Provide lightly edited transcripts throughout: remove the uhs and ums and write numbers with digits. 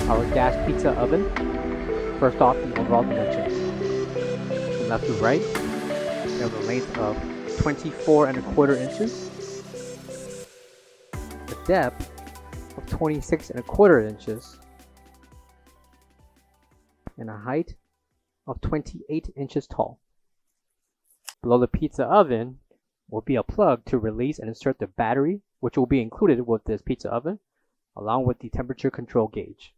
our gas pizza oven. First off, the overall dimensions. From left to right, we have a length of 24¼ inches, a depth of 26¼ inches, and a height of 28 inches tall. Below the pizza oven will be a plug to release and insert the battery, which will be included with this pizza oven, along with the temperature control gauge.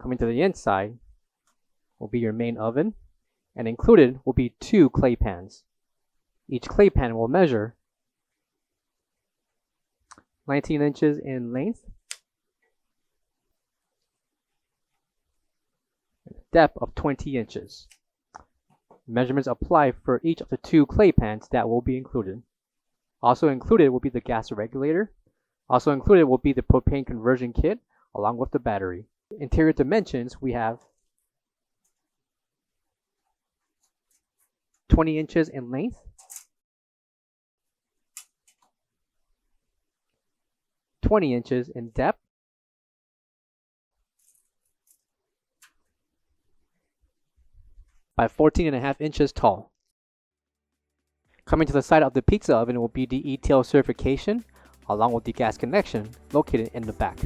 Coming to the inside will be your main oven, and included will be 2 clay pans. Each clay pan will measure 19 inches in length, and a depth of 20 inches. Measurements apply for each of the 2 clay pans that will be included. Also included will be the gas regulator. Also included will be the propane conversion kit along with the battery. Interior dimensions, we have 20 inches in length, 20 inches in depth, by 14½ inches tall. Coming to the side of the pizza oven will be the ETL certification along with the gas connection located in the back.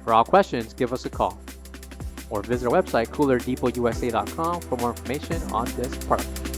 For all questions, give us a call or visit our website coolerdepotUSA.com for more information on this product.